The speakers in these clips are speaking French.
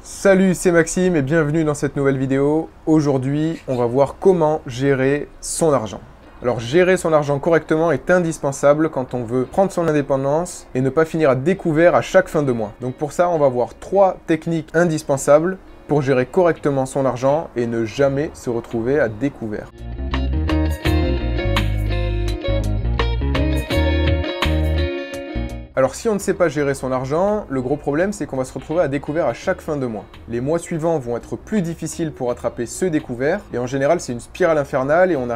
Salut, c'est Maxime et bienvenue dans cette nouvelle vidéo. Aujourd'hui, on va voir comment gérer son argent. Alors, gérer son argent correctement est indispensable quand on veut prendre son indépendance et ne pas finir à découvert à chaque fin de mois. Donc pour ça, on va voir 3 techniques indispensables pour gérer correctement son argent et ne jamais se retrouver à découvert. Alors si on ne sait pas gérer son argent, le gros problème c'est qu'on va se retrouver à découvert à chaque fin de mois. Les mois suivants vont être plus difficiles pour attraper ce découvert et en général c'est une spirale infernale et on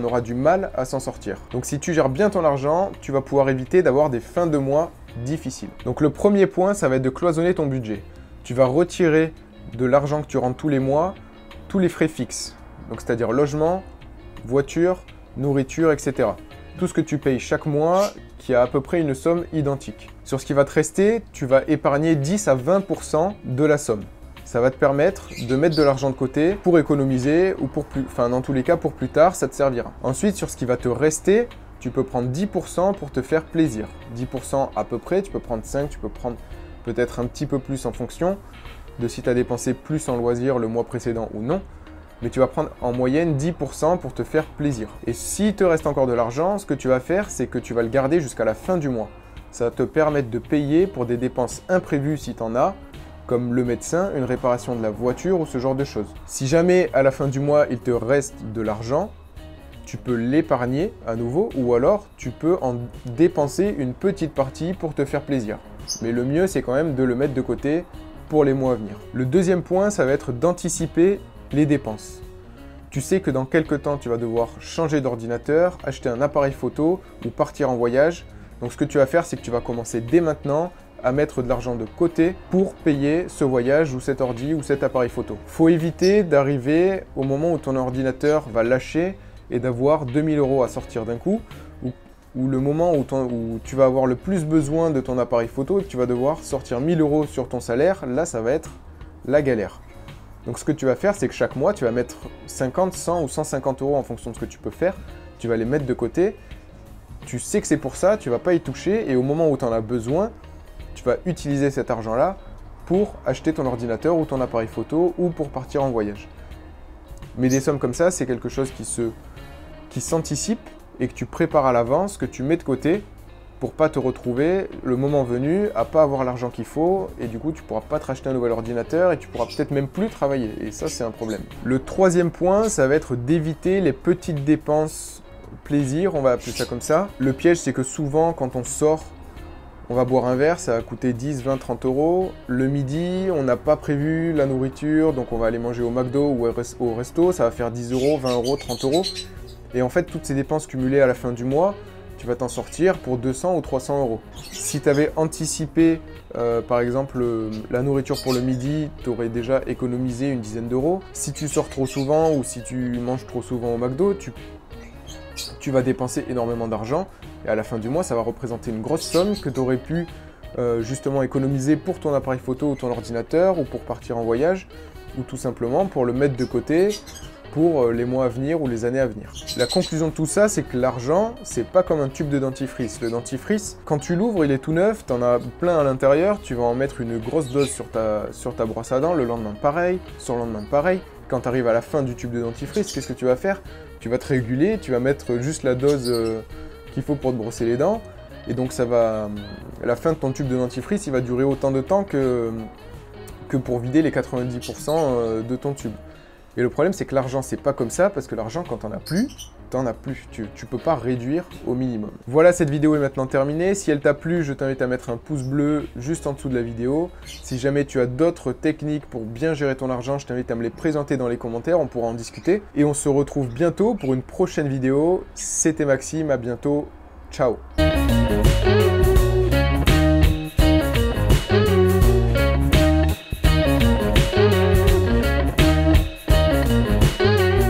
aura du mal à s'en sortir. Donc si tu gères bien ton argent, tu vas pouvoir éviter d'avoir des fins de mois difficiles. Donc le premier point, ça va être de cloisonner ton budget. Tu vas retirer de l'argent que tu rentres tous les mois, tous les frais fixes. Donc c'est-à-dire logement, voiture, nourriture, etc. Tout ce que tu payes chaque mois qui a à peu près une somme identique. Sur ce qui va te rester, tu vas épargner 10 à 20% de la somme. Ça va te permettre de mettre de l'argent de côté pour économiser ou dans tous les cas pour plus tard, ça te servira. Ensuite, sur ce qui va te rester, tu peux prendre 10% pour te faire plaisir. 10% à peu près, tu peux prendre 5, tu peux prendre peut-être un petit peu plus en fonction de si tu as dépensé plus en loisirs le mois précédent ou non. Mais tu vas prendre en moyenne 10% pour te faire plaisir. Et s'il te reste encore de l'argent, ce que tu vas faire, c'est que tu vas le garder jusqu'à la fin du mois. Ça va te permettre de payer pour des dépenses imprévues si tu en as, comme le médecin, une réparation de la voiture ou ce genre de choses. Si jamais à la fin du mois, il te reste de l'argent, tu peux l'épargner à nouveau ou alors tu peux en dépenser une petite partie pour te faire plaisir. Mais le mieux, c'est quand même de le mettre de côté pour les mois à venir. Le deuxième point, ça va être d'anticiper les dépenses. Tu sais que dans quelques temps, tu vas devoir changer d'ordinateur, acheter un appareil photo ou partir en voyage. Donc ce que tu vas faire, c'est que tu vas commencer dès maintenant à mettre de l'argent de côté pour payer ce voyage ou cet ordi ou cet appareil photo. Faut éviter d'arriver au moment où ton ordinateur va lâcher et d'avoir 2000 € à sortir d'un coup ou le moment où tu vas avoir le plus besoin de ton appareil photo et que tu vas devoir sortir 1000 € sur ton salaire. Là, ça va être la galère. Donc ce que tu vas faire, c'est que chaque mois, tu vas mettre 50, 100 ou 150 € en fonction de ce que tu peux faire. Tu vas les mettre de côté. Tu sais que c'est pour ça, tu ne vas pas y toucher. Et au moment où tu en as besoin, tu vas utiliser cet argent-là pour acheter ton ordinateur ou ton appareil photo ou pour partir en voyage. Mais des sommes comme ça, c'est quelque chose qui s'anticipe et que tu prépares à l'avance, que tu mets de côté pour pas te retrouver le moment venu à pas avoir l'argent qu'il faut et du coup tu pourras pas te racheter un nouvel ordinateur et tu pourras peut-être même plus travailler et ça c'est un problème. Le troisième point, ça va être d'éviter les petites dépenses plaisir, on va appeler ça comme ça. Le piège c'est que souvent quand on sort, on va boire un verre, ça va coûter 10, 20, 30 €. Le midi, on n'a pas prévu la nourriture, donc on va aller manger au McDo ou au resto, ça va faire 10 €, 20 €, 30 €. Et en fait toutes ces dépenses cumulées à la fin du mois, tu vas t'en sortir pour 200 ou 300 €. Si tu avais anticipé, par exemple, la nourriture pour le midi, tu aurais déjà économisé une dizaine d'euros. Si tu sors trop souvent ou si tu manges trop souvent au McDo, tu vas dépenser énormément d'argent. Et à la fin du mois, ça va représenter une grosse somme que tu aurais pu justement économiser pour ton appareil photo ou ton ordinateur ou pour partir en voyage ou tout simplement pour le mettre de côté pour les mois à venir ou les années à venir. La conclusion de tout ça, c'est que l'argent, c'est pas comme un tube de dentifrice. Le dentifrice, quand tu l'ouvres, il est tout neuf, t'en as plein à l'intérieur, tu vas en mettre une grosse dose sur ta brosse à dents, le lendemain pareil, sur le lendemain pareil. Quand tu arrives à la fin du tube de dentifrice, qu'est-ce que tu vas faire? Tu vas te réguler, tu vas mettre juste la dose qu'il faut pour te brosser les dents, et donc la fin de ton tube de dentifrice, il va durer autant de temps que pour vider les 90% de ton tube. Et le problème, c'est que l'argent, c'est pas comme ça, parce que l'argent, quand t'en as plus, t'en as plus. Tu peux pas réduire au minimum. Voilà, cette vidéo est maintenant terminée. Si elle t'a plu, je t'invite à mettre un pouce bleu juste en dessous de la vidéo. Si jamais tu as d'autres techniques pour bien gérer ton argent, je t'invite à me les présenter dans les commentaires, on pourra en discuter. Et on se retrouve bientôt pour une prochaine vidéo. C'était Maxime, à bientôt. Ciao.